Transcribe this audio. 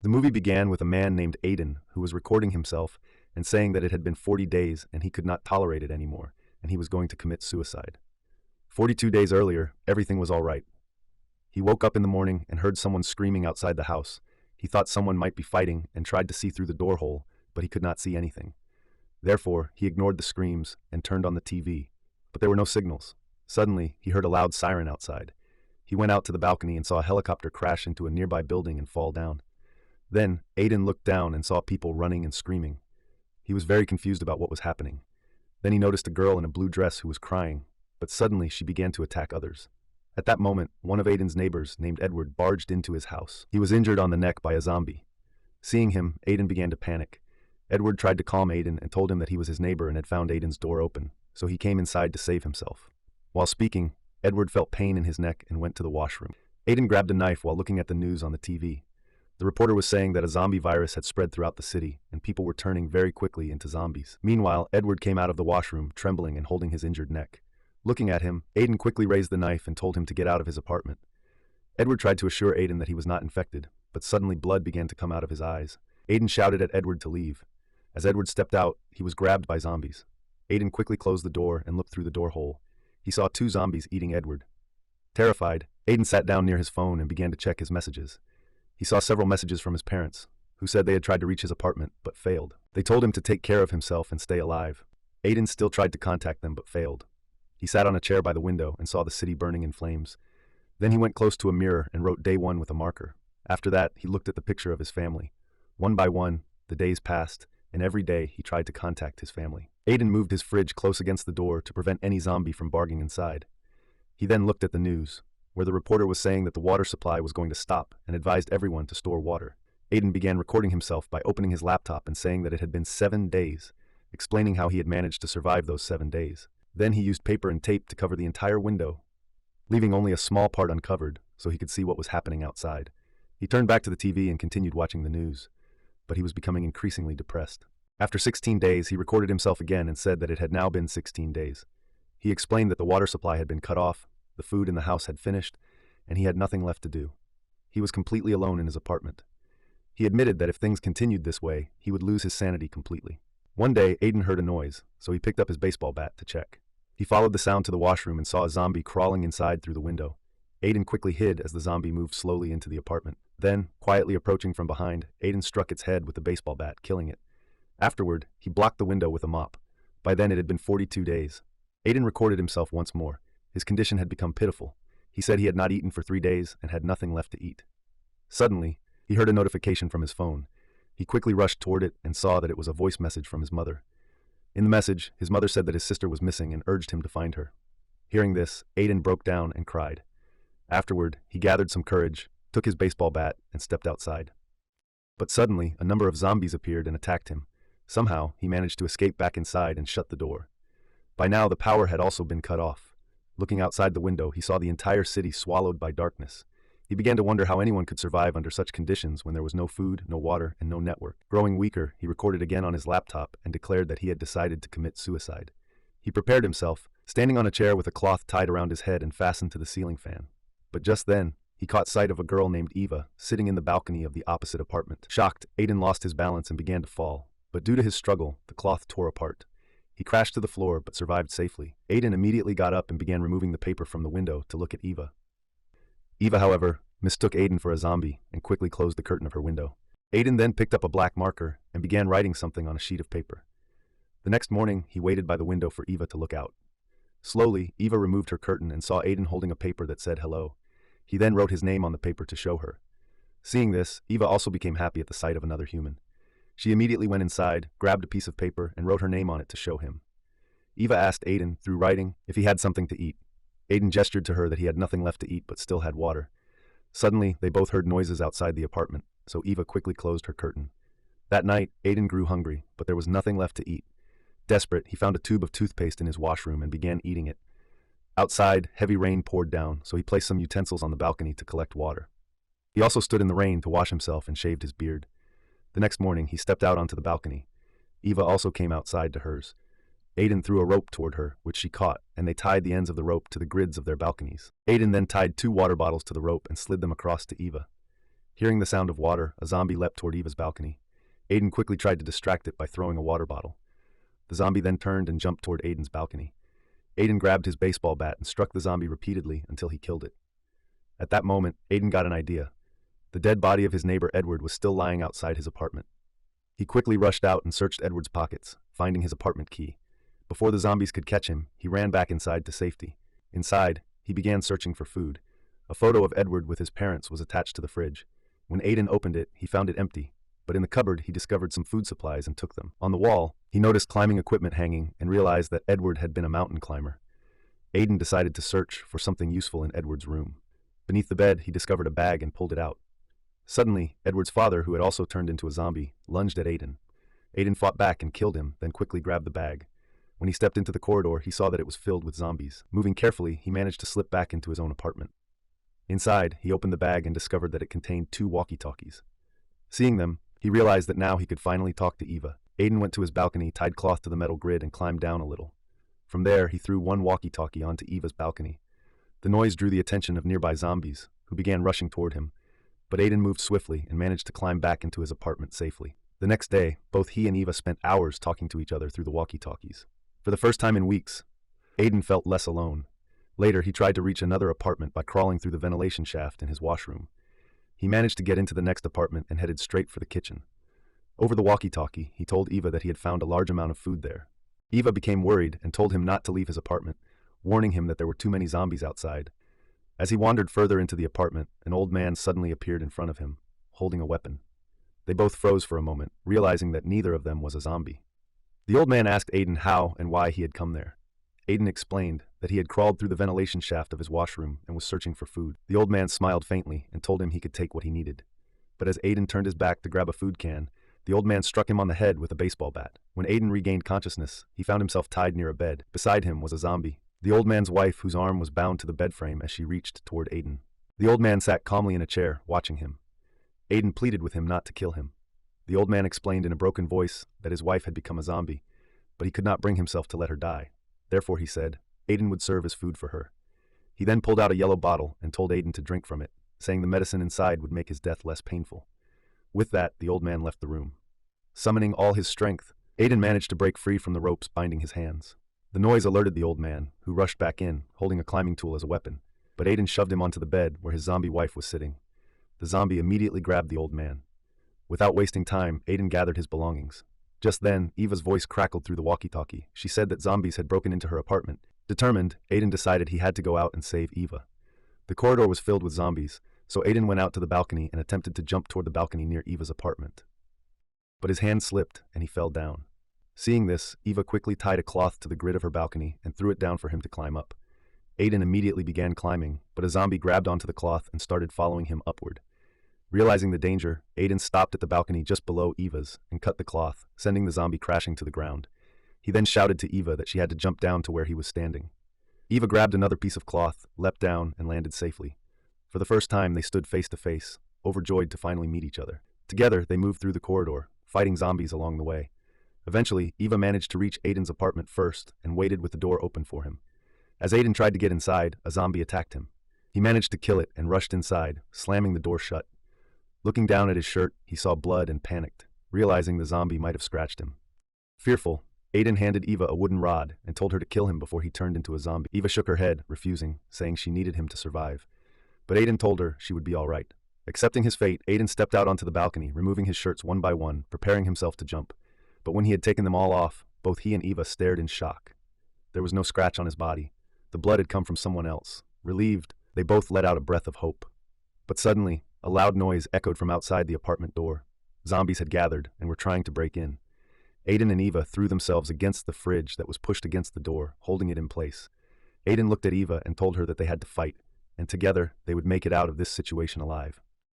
The movie began with a man named Aiden who was recording himself and saying that it had been 40 days and he could not tolerate it anymore, and he was going to commit suicide. 42 days earlier, everything was all right. He woke up in the morning and heard someone screaming outside the house. He thought someone might be fighting and tried to see through the door hole, but he could not see anything. Therefore, he ignored the screams and turned on the TV. But there were no signals. Suddenly, he heard a loud siren outside. He went out to the balcony and saw a helicopter crash into a nearby building and fall down. Then, Aiden looked down and saw people running and screaming. He was very confused about what was happening. Then he noticed a girl in a blue dress who was crying, but suddenly she began to attack others. At that moment, one of Aiden's neighbors, named Edward, barged into his house. He was injured on the neck by a zombie. Seeing him, Aiden began to panic. Edward tried to calm Aiden and told him that he was his neighbor and had found Aiden's door open, so he came inside to save himself. While speaking, Edward felt pain in his neck and went to the washroom. Aiden grabbed a knife while looking at the news on the TV. The reporter was saying that a zombie virus had spread throughout the city, and people were turning very quickly into zombies. Meanwhile, Edward came out of the washroom, trembling and holding his injured neck. Looking at him, Aiden quickly raised the knife and told him to get out of his apartment. Edward tried to assure Aiden that he was not infected, but suddenly blood began to come out of his eyes. Aiden shouted at Edward to leave. As Edward stepped out, he was grabbed by zombies. Aiden quickly closed the door and looked through the door hole. He saw 2 zombies eating Edward. Terrified, Aiden sat down near his phone and began to check his messages. He saw several messages from his parents, who said they had tried to reach his apartment but failed. They told him to take care of himself and stay alive. Aiden still tried to contact them but failed. He sat on a chair by the window and saw the city burning in flames. Then he went close to a mirror and wrote day 1 with a marker. After that, he looked at the picture of his family. One by one, the days passed, and every day he tried to contact his family. Aiden moved his fridge close against the door to prevent any zombie from barging inside. He then looked at the news, where the reporter was saying that the water supply was going to stop and advised everyone to store water. Aiden began recording himself by opening his laptop and saying that it had been 7 days, explaining how he had managed to survive those 7 days. Then he used paper and tape to cover the entire window, leaving only a small part uncovered so he could see what was happening outside. He turned back to the TV and continued watching the news, but he was becoming increasingly depressed. After 16 days, he recorded himself again and said that it had now been 16 days. He explained that the water supply had been cut off, the food in the house had finished, and he had nothing left to do. He was completely alone in his apartment. He admitted that if things continued this way, he would lose his sanity completely. One day, Aiden heard a noise, so he picked up his baseball bat to check. He followed the sound to the washroom and saw a zombie crawling inside through the window. Aiden quickly hid as the zombie moved slowly into the apartment. Then, quietly approaching from behind, Aiden struck its head with the baseball bat, killing it. Afterward, he blocked the window with a mop. By then it had been 42 days. Aiden recorded himself once more. His condition had become pitiful. He said he had not eaten for 3 days and had nothing left to eat. Suddenly, he heard a notification from his phone. He quickly rushed toward it and saw that it was a voice message from his mother. In the message, his mother said that his sister was missing and urged him to find her. Hearing this, Aiden broke down and cried. Afterward, he gathered some courage, took his baseball bat, and stepped outside. But suddenly, a number of zombies appeared and attacked him. Somehow, he managed to escape back inside and shut the door. By now, the power had also been cut off. Looking outside the window, he saw the entire city swallowed by darkness. He began to wonder how anyone could survive under such conditions when there was no food, no water, and no network. Growing weaker, he recorded again on his laptop and declared that he had decided to commit suicide. He prepared himself, standing on a chair with a cloth tied around his head and fastened to the ceiling fan. But just then, he caught sight of a girl named Eva sitting in the balcony of the opposite apartment. Shocked, Aiden lost his balance and began to fall. But due to his struggle, the cloth tore apart. He crashed to the floor but survived safely. Aiden immediately got up and began removing the paper from the window to look at Eva. Eva, however, mistook Aiden for a zombie and quickly closed the curtain of her window. Aiden then picked up a black marker and began writing something on a sheet of paper. The next morning, he waited by the window for Eva to look out. Slowly, Eva removed her curtain and saw Aiden holding a paper that said hello. He then wrote his name on the paper to show her. Seeing this, Eva also became happy at the sight of another human. She immediately went inside, grabbed a piece of paper, and wrote her name on it to show him. Eva asked Aiden, through writing, if he had something to eat. Aiden gestured to her that he had nothing left to eat but still had water. Suddenly, they both heard noises outside the apartment, so Eva quickly closed her curtain. That night, Aiden grew hungry, but there was nothing left to eat. Desperate, he found a tube of toothpaste in his washroom and began eating it. Outside, heavy rain poured down, so he placed some utensils on the balcony to collect water. He also stood in the rain to wash himself and shaved his beard. The next morning, he stepped out onto the balcony. Eva also came outside to hers. Aiden threw a rope toward her, which she caught, and they tied the ends of the rope to the grids of their balconies. Aiden then tied 2 water bottles to the rope and slid them across to Eva. Hearing the sound of water, a zombie leapt toward Eva's balcony. Aiden quickly tried to distract it by throwing a water bottle. The zombie then turned and jumped toward Aiden's balcony. Aiden grabbed his baseball bat and struck the zombie repeatedly until he killed it. At that moment, Aiden got an idea. The dead body of his neighbor Edward was still lying outside his apartment. He quickly rushed out and searched Edward's pockets, finding his apartment key. Before the zombies could catch him, he ran back inside to safety. Inside, he began searching for food. A photo of Edward with his parents was attached to the fridge. When Aiden opened it, he found it empty, but in the cupboard he discovered some food supplies and took them. On the wall, he noticed climbing equipment hanging and realized that Edward had been a mountain climber. Aiden decided to search for something useful in Edward's room. Beneath the bed, he discovered a bag and pulled it out. Suddenly, Edward's father, who had also turned into a zombie, lunged at Aiden. Aiden fought back and killed him, then quickly grabbed the bag. When he stepped into the corridor, he saw that it was filled with zombies. Moving carefully, he managed to slip back into his own apartment. Inside, he opened the bag and discovered that it contained 2 walkie-talkies. Seeing them, he realized that now he could finally talk to Eva. Aiden went to his balcony, tied cloth to the metal grid, and climbed down a little. From there, he threw 1 walkie-talkie onto Eva's balcony. The noise drew the attention of nearby zombies, who began rushing toward him. But Aiden moved swiftly and managed to climb back into his apartment safely. The next day, both he and Eva spent hours talking to each other through the walkie-talkies. For the first time in weeks, Aiden felt less alone. Later, he tried to reach another apartment by crawling through the ventilation shaft in his washroom. He managed to get into the next apartment and headed straight for the kitchen. Over the walkie-talkie, he told Eva that he had found a large amount of food there. Eva became worried and told him not to leave his apartment, warning him that there were too many zombies outside. As he wandered further into the apartment, an old man suddenly appeared in front of him, holding a weapon. They both froze for a moment, realizing that neither of them was a zombie. The old man asked Aiden how and why he had come there. Aiden explained that he had crawled through the ventilation shaft of his washroom and was searching for food. The old man smiled faintly and told him he could take what he needed. But as Aiden turned his back to grab a food can, the old man struck him on the head with a baseball bat. When Aiden regained consciousness, he found himself tied near a bed. Beside him was a zombie, the old man's wife, whose arm was bound to the bed frame as she reached toward Aiden. The old man sat calmly in a chair, watching him. Aiden pleaded with him not to kill him. The old man explained in a broken voice that his wife had become a zombie, but he could not bring himself to let her die. Therefore, he said, Aiden would serve as food for her. He then pulled out a yellow bottle and told Aiden to drink from it, saying the medicine inside would make his death less painful. With that, the old man left the room. Summoning all his strength, Aiden managed to break free from the ropes binding his hands. The noise alerted the old man, who rushed back in, holding a climbing tool as a weapon. But Aiden shoved him onto the bed where his zombie wife was sitting. The zombie immediately grabbed the old man. Without wasting time, Aiden gathered his belongings. Just then, Eva's voice crackled through the walkie-talkie. She said that zombies had broken into her apartment. Determined, Aiden decided he had to go out and save Eva. The corridor was filled with zombies, so Aiden went out to the balcony and attempted to jump toward the balcony near Eva's apartment. But his hand slipped and he fell down. Seeing this, Eva quickly tied a cloth to the grid of her balcony and threw it down for him to climb up. Aiden immediately began climbing, but a zombie grabbed onto the cloth and started following him upward. Realizing the danger, Aiden stopped at the balcony just below Eva's and cut the cloth, sending the zombie crashing to the ground. He then shouted to Eva that she had to jump down to where he was standing. Eva grabbed another piece of cloth, leapt down, and landed safely. For the first time, they stood face to face, overjoyed to finally meet each other. Together, they moved through the corridor, fighting zombies along the way. Eventually, Eva managed to reach Aiden's apartment first and waited with the door open for him. As Aiden tried to get inside, a zombie attacked him. He managed to kill it and rushed inside, slamming the door shut. Looking down at his shirt, he saw blood and panicked, realizing the zombie might have scratched him. Fearful, Aiden handed Eva a wooden rod and told her to kill him before he turned into a zombie. Eva shook her head, refusing, saying she needed him to survive. But Aiden told her she would be all right. Accepting his fate, Aiden stepped out onto the balcony, removing his shirts one by one, preparing himself to jump. But when he had taken them all off, both he and Eva stared in shock. There was no scratch on his body. The blood had come from someone else. Relieved, they both let out a breath of hope. But suddenly, a loud noise echoed from outside the apartment door. Zombies had gathered and were trying to break in. Aiden and Eva threw themselves against the fridge that was pushed against the door, holding it in place. Aiden looked at Eva and told her that they had to fight, and together they would make it out of this situation alive.